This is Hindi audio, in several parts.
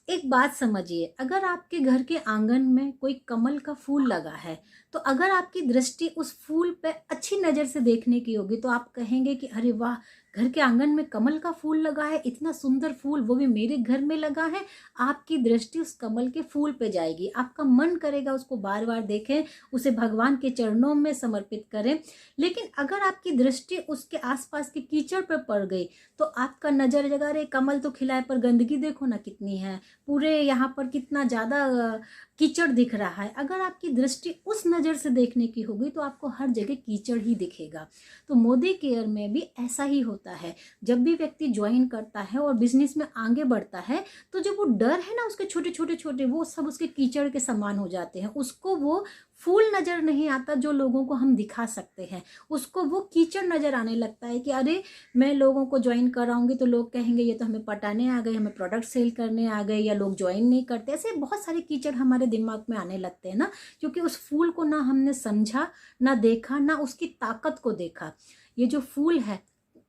एक बात समझिए, अगर आपके घर के आंगन में कोई कमल का फूल लगा है, तो अगर आपकी दृष्टि उस फूल पे अच्छी नज़र से देखने की होगी तो आप कहेंगे कि अरे वाह, घर के आंगन में कमल का फूल लगा है, इतना सुंदर फूल, वो भी मेरे घर में लगा है। आपकी दृष्टि उस कमल के फूल पे जाएगी, आपका मन करेगा उसको बार बार देखें, उसे भगवान के चरणों में समर्पित करें। लेकिन अगर आपकी दृष्टि उसके आसपास के कीचड़ पर पड़ गई तो आपका नजर जगा, रे कमल तो खिला है पर गंदगी देखो ना कितनी है, पूरे यहाँ पर कितना ज़्यादा कीचड़ दिख रहा है। अगर आपकी दृष्टि उस नज़र से देखने की होगी तो आपको हर जगह कीचड़ ही दिखेगा। तो मोदी केयर में भी ऐसा ही होता है। जब भी व्यक्ति ज्वाइन करता है और बिजनेस में आगे बढ़ता है तो जो वो डर है ना, उसके छोटे छोटे छोटे वो सब उसके कीचड़ के समान हो जाते हैं। उसको वो फूल नज़र नहीं आता जो लोगों को हम दिखा सकते हैं, उसको वो कीचड़ नज़र आने लगता है कि अरे मैं लोगों को ज्वाइन कराऊंगी तो लोग कहेंगे ये तो हमें पटाने आ गए, हमें प्रोडक्ट सेल करने आ गए, या लोग ज्वाइन नहीं करते। ऐसे बहुत सारे कीचड़ हमारे दिमाग में आने लगते हैं ना, क्योंकि उस फूल को ना हमने समझा, ना देखा, ना उसकी ताकत को देखा। ये जो फूल है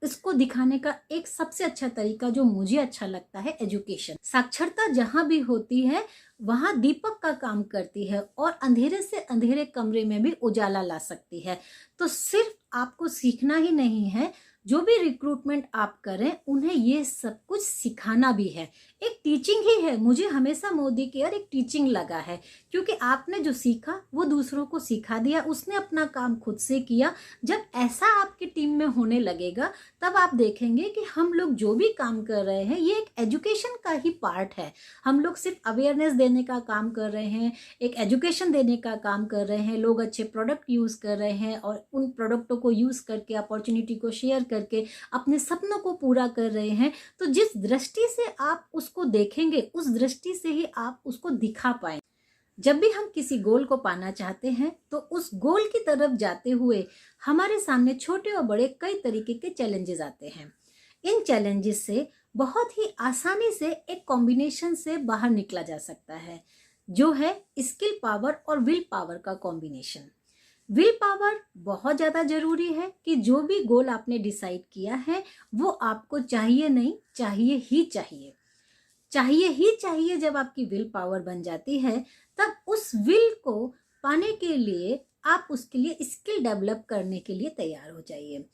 इसको दिखाने का एक सबसे अच्छा तरीका जो मुझे अच्छा लगता है, एजुकेशन। साक्षरता जहां भी होती है वहां दीपक का काम करती है और अंधेरे से अंधेरे कमरे में भी उजाला ला सकती है। तो सिर्फ आपको सीखना ही नहीं है, जो भी रिक्रूटमेंट आप करें उन्हें ये सब कुछ सिखाना भी है। एक टीचिंग ही है। मुझे हमेशा मोदी केयर एक टीचिंग लगा है, क्योंकि आपने जो सीखा वो दूसरों को सिखा दिया, उसने अपना काम खुद से किया। जब ऐसा आपकी टीम में होने लगेगा तब आप देखेंगे कि हम लोग जो भी काम कर रहे हैं ये एक एजुकेशन का ही पार्ट है। हम लोग सिर्फ अवेयरनेस देने का काम कर रहे हैं, एक एजुकेशन देने का काम कर रहे हैं। लोग अच्छे प्रोडक्ट यूज़ कर रहे हैं और उन प्रोडक्टों को यूज़ करके अपॉर्चुनिटी को शेयर करके अपने सपनों को पूरा कर रहे हैं। तो जिस दृष्टि से आप उसको देखेंगे उस दृष्टि से ही आप उसको दिखा पाएंगे। जब भी हम किसी गोल को पाना चाहते हैं तो उस गोल की तरफ जाते हुए हमारे सामने छोटे और बड़े कई तरीके के चैलेंजेस आते हैं। इन चैलेंजेस से बहुत ही आसानी से एक कॉम्बिनेशन से बाहर निकला जा सकता है, जो है स्किल पावर और विल पावर का कॉम्बिनेशन। विल पावर बहुत ज़्यादा जरूरी है कि जो भी गोल आपने डिसाइड किया है वो आपको चाहिए, नहीं चाहिए ही चाहिए, चाहिए ही चाहिए। जब आपकी विल पावर बन जाती है तब उस विल को पाने के लिए आप उसके लिए स्किल डेवलप करने के लिए तैयार हो जाइए।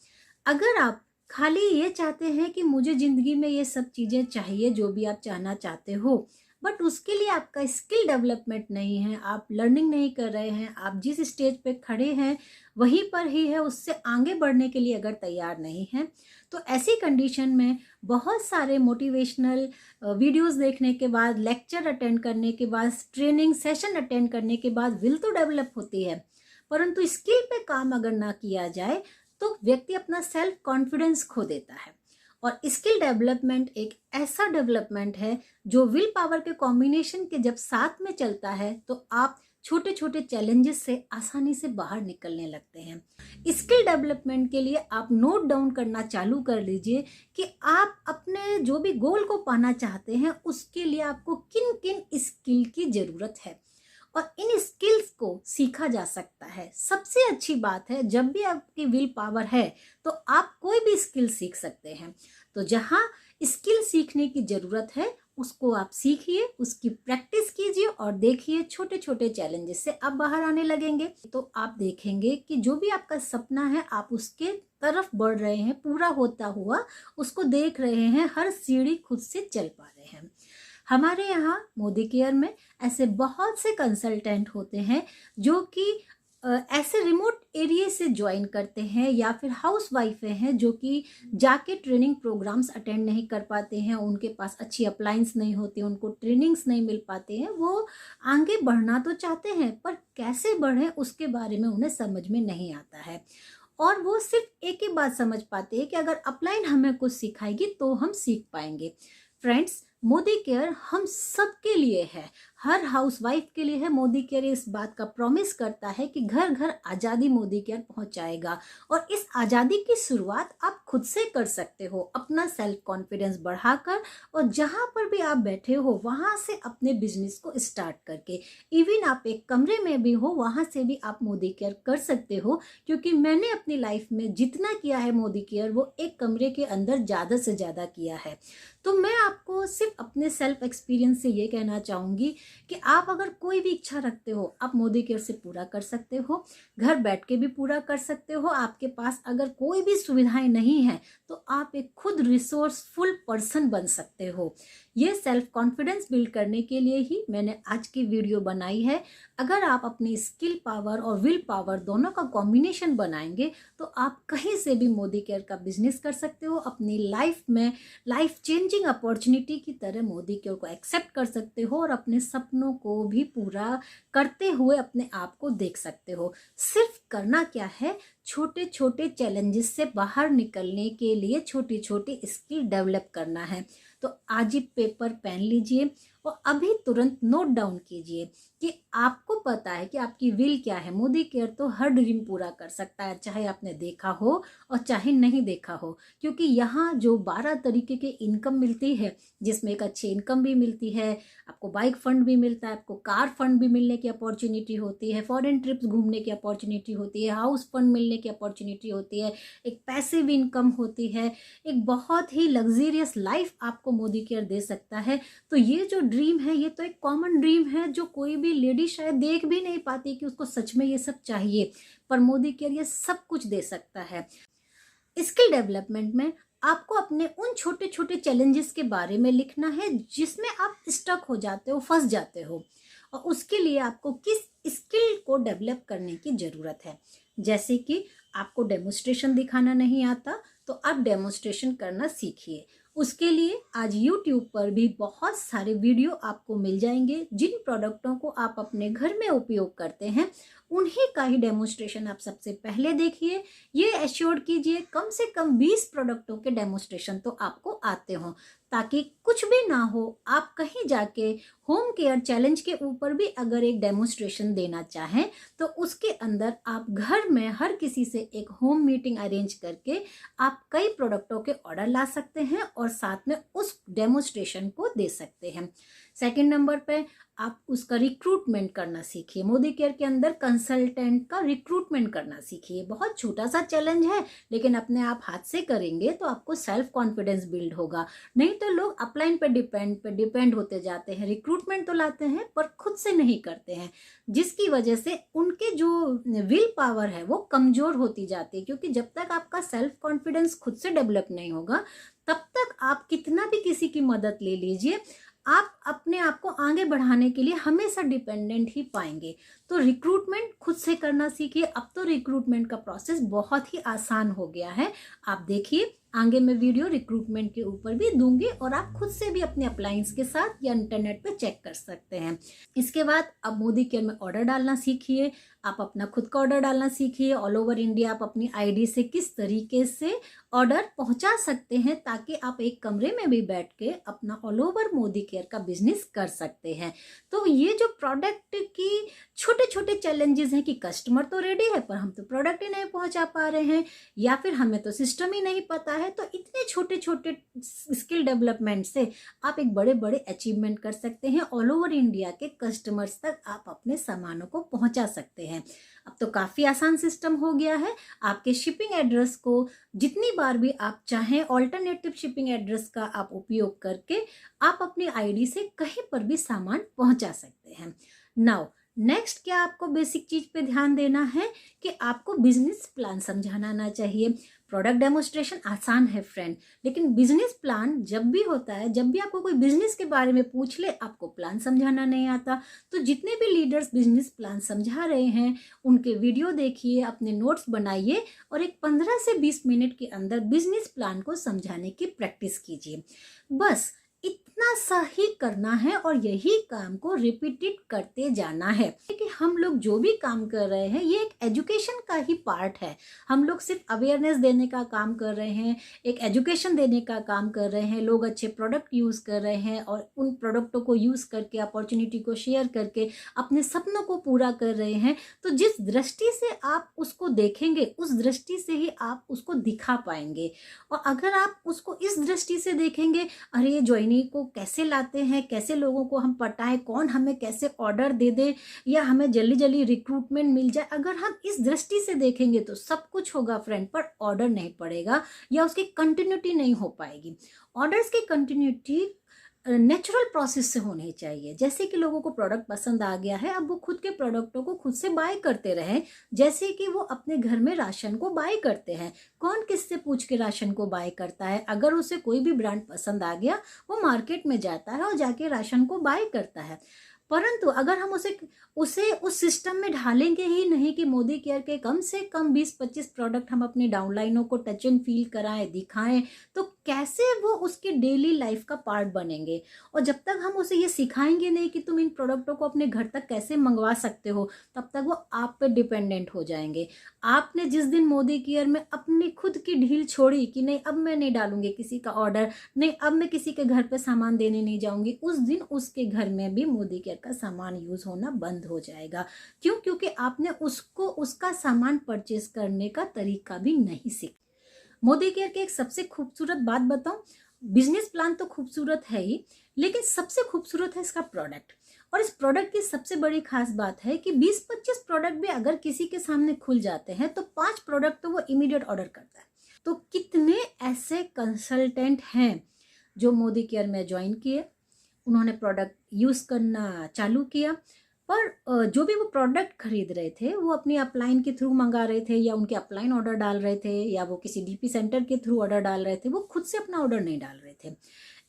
अगर आप खाली ये चाहते हैं कि मुझे जिंदगी में ये सब चीज़ें चाहिए जो भी आप चाहना चाहते हो, बट उसके लिए आपका स्किल डेवलपमेंट नहीं है, आप लर्निंग नहीं कर रहे हैं, आप जिस स्टेज पे खड़े हैं वहीं पर ही है, उससे आगे बढ़ने के लिए अगर तैयार नहीं हैं, तो ऐसी कंडीशन में बहुत सारे मोटिवेशनल वीडियोस देखने के बाद, लेक्चर अटेंड करने के बाद, ट्रेनिंग सेशन अटेंड करने के बाद विल तो डेवलप होती है, परंतु स्किल पे काम अगर ना किया जाए तो व्यक्ति अपना सेल्फ कॉन्फिडेंस खो देता है। और स्किल डेवलपमेंट एक ऐसा डेवलपमेंट है जो विल पावर के कॉम्बिनेशन के जब साथ में चलता है तो आप छोटे छोटे चैलेंजेस से आसानी से बाहर निकलने लगते हैं। स्किल डेवलपमेंट के लिए आप नोट डाउन करना चालू कर लीजिए कि आप अपने जो भी गोल को पाना चाहते हैं उसके लिए आपको किन किन स्किल की जरूरत है और इन स्किल्स को सीखा जा सकता है। सबसे अच्छी बात है, जब भी आपकी विल पावर है तो आप कोई भी स्किल सीख सकते हैं। तो जहाँ स्किल सीखने की जरूरत है उसको आप सीखिए, उसकी प्रैक्टिस कीजिए और देखिए छोटे छोटे चैलेंजेस से आप बाहर आने लगेंगे तो आप देखेंगे कि जो भी आपका सपना है आप उसके तरफ बढ़ रहे हैं, पूरा होता हुआ उसको देख रहे हैं, हर सीढ़ी खुद से चल पा रहे हैं। हमारे यहाँ मोदी केयर में ऐसे बहुत से कंसल्टेंट होते हैं जो कि ऐसे रिमोट एरिया से ज्वाइन करते हैं या फिर हाउस वाइफ हैं जो कि जाके ट्रेनिंग प्रोग्राम्स अटेंड नहीं कर पाते हैं, उनके पास अच्छी अप्लायंस नहीं होती, उनको ट्रेनिंग्स नहीं मिल पाते हैं। वो आगे बढ़ना तो चाहते हैं पर कैसे बढ़ें उसके बारे में उन्हें समझ में नहीं आता है और वो सिर्फ एक ही बात समझ पाते हैं कि अगर अपलाइन हमें कुछ सिखाएगी तो हम सीख पाएंगे। फ्रेंड्स, मोदी केयर हम सबके लिए है, हर हाउसवाइफ के लिए है। मोदी केयर इस बात का प्रॉमिस करता है कि घर घर आज़ादी मोदी केयर पहुंचाएगा और इस आज़ादी की शुरुआत आप खुद से कर सकते हो, अपना सेल्फ कॉन्फिडेंस बढ़ाकर और जहां पर भी आप बैठे हो वहां से अपने बिजनेस को स्टार्ट करके। इवन आप एक कमरे में भी हो वहां से भी आप मोदी केयर कर सकते हो, क्योंकि मैंने अपनी लाइफ में जितना किया है मोदी केयर वो एक कमरे के अंदर ज़्यादा से ज़्यादा किया है। तो मैं आपको सिर्फ अपने सेल्फ एक्सपीरियंस से ये कहना चाहूँगी कि आप अगर कोई भी इच्छा रखते हो, आप मोदी केयर से पूरा कर सकते हो, घर बैठ के भी पूरा कर सकते हो। आपके पास अगर कोई भी सुविधाएं नहीं है तो आप एक खुद रिसोर्सफुल पर्सन बन सकते हो। ये सेल्फ कॉन्फिडेंस बिल्ड करने के लिए ही मैंने आज की वीडियो बनाई है। अगर आप अपनी स्किल पावर और विल पावर दोनों का कॉम्बिनेशन बनाएंगे तो आप कहीं से भी मोदी केयर का बिजनेस कर सकते हो। अपनी लाइफ में लाइफ चेंजिंग अपॉर्चुनिटी की तरह मोदी केयर को एक्सेप्ट कर सकते हो और अपने सपनों को भी पूरा करते हुए अपने आप को देख सकते हो। सिर्फ करना क्या है, छोटे छोटे चैलेंजेस से बाहर निकलने के लिए छोटी छोटी स्किल डेवलप करना है। तो आज ही पेपर पेन लीजिए और अभी तुरंत नोट डाउन कीजिए कि आपको पता है कि आपकी विल क्या है। मोदी केयर तो हर ड्रीम पूरा कर सकता है, चाहे आपने देखा हो और चाहे नहीं देखा हो, क्योंकि यहाँ जो 12 तरीके के इनकम मिलती है, जिसमें एक अच्छी इनकम भी मिलती है, आपको बाइक फंड भी मिलता है, आपको कार फंड भी मिलने की अपॉर्चुनिटी होती है, फॉरेन ट्रिप्स घूमने की अपॉर्चुनिटी होती है, हाउस फंड मिलने की अपॉर्चुनिटी होती है, एक पैसिव इनकम होती है, एक बहुत ही लग्जरियस लाइफ आपको मोदी केयर दे सकता है। तो ये जो ड्रीम है, ये तो एक कॉमन ड्रीम है जो कोई भी लेडी शायद देख भी नहीं पाती कि उसको सच में ये सब चाहिए, पर मोदी केयर ये सब कुछ दे सकता है। स्किल डेवलपमेंट में आपको अपने उन छोटे छोटे चैलेंजेस के बारे में लिखना है जिसमें आप स्टक हो जाते हो, फंस जाते हो, और उसके लिए आपको किस स्किल को डेवलप करने की ज़रूरत है। जैसे कि आपको डेमोस्ट्रेशन दिखाना नहीं आता तो आप डेमोस्ट्रेशन करना सीखिए। उसके लिए आज YouTube पर भी बहुत सारे वीडियो आपको मिल जाएंगे। जिन प्रोडक्टों को आप अपने घर में उपयोग करते हैं उन्हीं का ही डेमोस्ट्रेशन आप सबसे पहले देखिए। ये एश्योर कीजिए कम से कम 20 प्रोडक्टों के डेमोस्ट्रेशन तो आपको आते हों, ताकि कुछ भी ना हो, आप कहीं जाके होम केयर चैलेंज के ऊपर भी अगर एक डेमोस्ट्रेशन देना चाहें तो उसके अंदर आप घर में हर किसी से एक होम मीटिंग अरेंज करके आप कई प्रोडक्टों के ऑर्डर ला सकते हैं और साथ में उस डेमोस्ट्रेशन को दे सकते हैं। सेकंड नंबर पे आप उसका रिक्रूटमेंट करना सीखिए। मोदी केयर के अंदर कंसल्टेंट का रिक्रूटमेंट करना सीखिए। बहुत छोटा सा चैलेंज है, लेकिन अपने आप हाथ से करेंगे तो आपको सेल्फ कॉन्फिडेंस बिल्ड होगा। नहीं तो लोग अपलाइन पे डिपेंड होते जाते हैं, रिक्रूटमेंट तो लाते हैं पर खुद से नहीं करते हैं, जिसकी वजह से उनके जो विल पावर है वो कमजोर होती जाती है। क्योंकि जब तक आपका सेल्फ कॉन्फिडेंस खुद से डेवलप नहीं होगा तब तक आप कितना भी किसी की मदद ले लीजिए, आप अपने आप को आगे बढ़ाने के लिए हमेशा डिपेंडेंट ही पाएंगे। तो रिक्रूटमेंट खुद से करना सीखिए। अब तो रिक्रूटमेंट का प्रोसेस बहुत ही आसान हो गया है। आप देखिए आगे मैं वीडियो रिक्रूटमेंट के ऊपर भी दूंगी और आप खुद से भी अपने अप्लायंस के साथ या इंटरनेट पे चेक कर सकते हैं। इसके बाद अब मोदी केयर में ऑर्डर डालना सीखिए। आप अपना खुद का ऑर्डर डालना सीखिए। ऑल ओवर इंडिया आप अपनी आईडी से किस तरीके से ऑर्डर पहुंचा सकते हैं, ताकि आप एक कमरे में भी बैठ के अपना ऑल ओवर मोदी केयर का बिजनेस कर सकते हैं। तो ये जो प्रोडक्ट की छोटे छोटे चैलेंजेस हैं कि कस्टमर तो रेडी है पर हम तो प्रोडक्ट ही नहीं पहुंचा पा रहे हैं, या फिर हमें तो सिस्टम ही नहीं पता है, तो इतने छोटे छोटे स्किल डेवलपमेंट से आप एक बड़े बड़े अचीवमेंट कर सकते हैं। ऑल ओवर इंडिया के कस्टमर्स तक आप अपने सामानों को पहुंचा सकते हैं। अब तो काफ़ी आसान सिस्टम हो गया है। आपके शिपिंग एड्रेस को जितनी बार भी आप चाहें ऑल्टरनेटिव शिपिंग एड्रेस का आप उपयोग करके आप अपनी आईडी से कहीं पर भी सामान पहुंचा सकते हैं। नाउ नेक्स्ट क्या आपको बेसिक चीज पे ध्यान देना है कि आपको बिजनेस प्लान समझाना आना चाहिए। प्रोडक्ट डेमोस्ट्रेशन आसान है फ्रेंड, लेकिन बिजनेस प्लान जब भी होता है, जब भी आपको कोई बिजनेस के बारे में पूछ ले, आपको प्लान समझाना नहीं आता। तो जितने भी लीडर्स बिजनेस प्लान समझा रहे हैं उनके वीडियो देखिए, अपने नोट्स बनाइए और एक 15 से 20 मिनट के अंदर बिजनेस प्लान को समझाने की प्रैक्टिस कीजिए। बस इतना सा ही करना है और यही काम को रिपीटेड करते जाना है। कि हम लोग जो भी काम कर रहे हैं ये एक एजुकेशन का ही पार्ट है। हम लोग सिर्फ अवेयरनेस देने का काम कर रहे हैं, एक एजुकेशन देने का काम कर रहे हैं। लोग अच्छे प्रोडक्ट यूज़ कर रहे हैं और उन प्रोडक्टों को यूज़ करके, अपॉर्चुनिटी को शेयर करके अपने सपनों को पूरा कर रहे हैं। तो जिस दृष्टि से आप उसको देखेंगे उस दृष्टि से ही आप उसको दिखा पाएंगे। और अगर आप उसको इस दृष्टि से देखेंगे, अरे ये ज्वाइनिंग को कैसे लाते हैं, कैसे लोगों को हम पटाएं, कौन हमें कैसे ऑर्डर दे दे या हमें जल्दी जल्दी रिक्रूटमेंट मिल जाए, अगर हम इस दृष्टि से देखेंगे तो सब कुछ होगा फ्रेंड, पर ऑर्डर नहीं पड़ेगा या उसकी कंटिन्यूटी नहीं हो पाएगी। ऑर्डर्स की कंटिन्यूटी नेचुरल प्रोसेस से होनी चाहिए। जैसे कि लोगों को प्रोडक्ट पसंद आ गया है, अब वो खुद के प्रोडक्टों को खुद से बाय करते रहे, जैसे कि वो अपने घर में राशन को बाय करते हैं। कौन किससे पूछ के राशन को बाय करता है? अगर उसे कोई भी ब्रांड पसंद आ गया, वो मार्केट में जाता है और जाके राशन को बाय करता है। परंतु अगर हम उसे उसे उस सिस्टम में ढालेंगे ही नहीं कि मोदी केयर के कम से कम 20-25 प्रोडक्ट हम अपनी डाउनलाइनों को टच एंड फील कराएं, दिखाएं, तो कैसे वो उसकी डेली लाइफ का पार्ट बनेंगे? और जब तक हम उसे ये सिखाएंगे नहीं कि तुम इन प्रोडक्टों को अपने घर तक कैसे मंगवा सकते हो, तब तक वो आप पे डिपेंडेंट हो जाएंगे। आपने जिस दिन मोदी केयर में अपनी खुद की ढील छोड़ी कि नहीं अब मैं नहीं डालूंगी किसी का ऑर्डर, नहीं अब मैं किसी के घर पे सामान देने नहीं जाऊंगी, उस दिन उसके घर में भी मोदी केयर का सामान यूज होना बंद हो जाएगा। क्यों? क्योंकि आपने उसको उसका सामान परचेज करने का तरीका भी नहीं सीखा। मोदी केयर की एक सबसे खूबसूरत बात बताऊं, बिजनेस प्लान तो खूबसूरत है ही, लेकिन सबसे खूबसूरत है इसका प्रोडक्ट। और इस प्रोडक्ट की सबसे बड़ी खास बात है कि 20-25 प्रोडक्ट भी अगर किसी के सामने खुल जाते हैं तो 5 प्रोडक्ट तो वो इमीडिएट ऑर्डर करता है। तो कितने ऐसे कंसल्टेंट हैं जो मोदी केयर में ज्वाइन किए, उन्होंने प्रोडक्ट यूज करना चालू किया, पर जो भी वो प्रोडक्ट खरीद रहे थे वो अपनी अपलाइन के थ्रू मंगा रहे थे, या उनके अपलाइन ऑर्डर डाल रहे थे, या वो किसी डीपी सेंटर के थ्रू ऑर्डर डाल रहे थे, वो खुद से अपना ऑर्डर नहीं डाल रहे थे।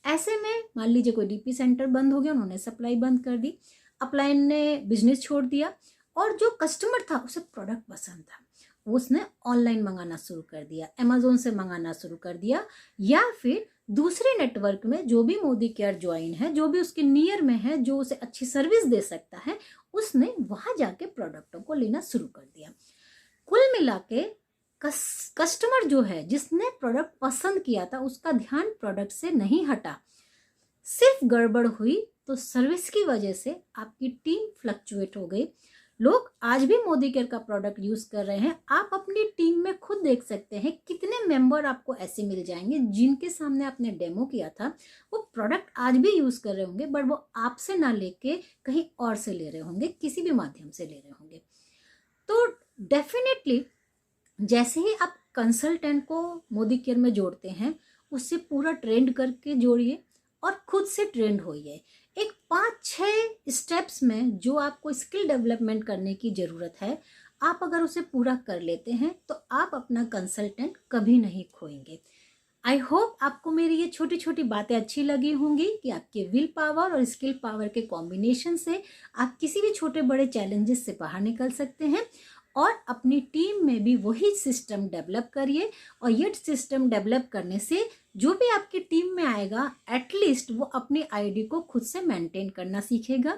ऐसे में मान लीजिए कोई डीपी सेंटर बंद हो गया, उन्होंने सप्लाई बंद कर दी, अपलाइन ने बिजनेस छोड़ दिया, और जो कस्टमर था उसे प्रोडक्ट पसंद था, उसने ऑनलाइन मंगाना शुरू कर दिया, अमेजोन से मंगाना शुरू कर दिया, या फिर दूसरे नेटवर्क में जो भी मोदी केयर ज्वाइन है, जो भी उसके नियर में है, जो उसे अच्छी सर्विस दे सकता है, उसने वहां जाके प्रोडक्टों को लेना शुरू कर दिया। कुल मिला के कस्टमर जो है जिसने प्रोडक्ट पसंद किया था उसका ध्यान प्रोडक्ट से नहीं हटा। सिर्फ गड़बड़ हुई तो सर्विस की वजह से आपकी टीम फ्लक्चुएट हो गई। लोग आज भी मोदी केयर का प्रोडक्ट यूज कर रहे हैं। आप अपनी टीम में खुद देख सकते हैं कितने मेंबर आपको ऐसे मिल जाएंगे जिनके सामने आपने डेमो किया था, वो प्रोडक्ट आज भी यूज कर रहे होंगे, बट वो आपसे ना लेके कहीं और से ले रहे होंगे, किसी भी माध्यम से ले रहे होंगे। तो डेफिनेटली जैसे ही आप कंसल्टेंट को मोदी केयर में जोड़ते हैं, उससे पूरा ट्रेंड करके जोड़िए और खुद से ट्रेंड होइए। एक 5-6 स्टेप्स में जो आपको स्किल डेवलपमेंट करने की ज़रूरत है, आप अगर उसे पूरा कर लेते हैं तो आप अपना कंसल्टेंट कभी नहीं खोएंगे। आई होप आपको मेरी ये छोटी छोटी बातें अच्छी लगी होंगी कि आपके विल पावर और स्किल पावर के कॉम्बिनेशन से आप किसी भी छोटे बड़े चैलेंजेस से बाहर निकल सकते हैं, और अपनी टीम में भी वही सिस्टम डेवलप करिए। और ये सिस्टम डेवलप करने से जो भी आपकी टीम में आएगा, एटलीस्ट वो अपनी आईडी को खुद से मेंटेन करना सीखेगा।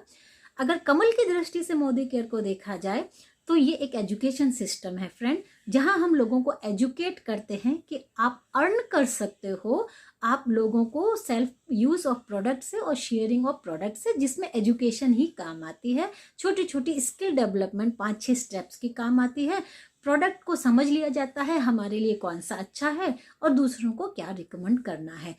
अगर कमल की दृष्टि से मोदी केयर को देखा जाए तो ये एक एजुकेशन सिस्टम है फ्रेंड, जहां हम लोगों को एजुकेट करते हैं कि आप अर्न कर सकते हो, आप लोगों को सेल्फ यूज ऑफ प्रोडक्ट से और शेयरिंग ऑफ प्रोडक्ट से, जिसमें एजुकेशन ही काम आती है। छोटी छोटी स्किल डेवलपमेंट 5-6 स्टेप्स की काम आती है। प्रोडक्ट को समझ लिया जाता है हमारे लिए कौन सा अच्छा है और दूसरों को क्या रिकमेंड करना है।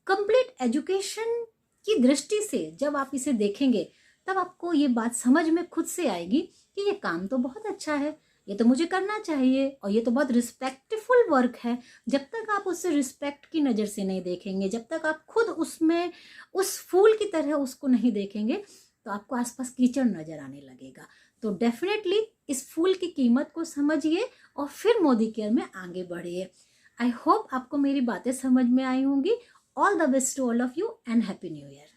कंप्लीट एजुकेशन की दृष्टि से जब आप इसे देखेंगे तब आपको ये बात समझ में खुद से आएगी कि ये काम तो बहुत अच्छा है, ये तो मुझे करना चाहिए, और ये तो बहुत रिस्पेक्टफुल वर्क है। जब तक आप उससे रिस्पेक्ट की नज़र से नहीं देखेंगे, जब तक आप खुद उसमें उस फूल की तरह उसको नहीं देखेंगे, तो आपको आसपास कीचड़ नजर आने लगेगा। तो डेफिनेटली इस फूल की कीमत को समझिए और फिर मोदी केयर में आगे बढ़िए। आई होप आपको मेरी बातें समझ में आई होंगी। All the best to all of you and happy New year.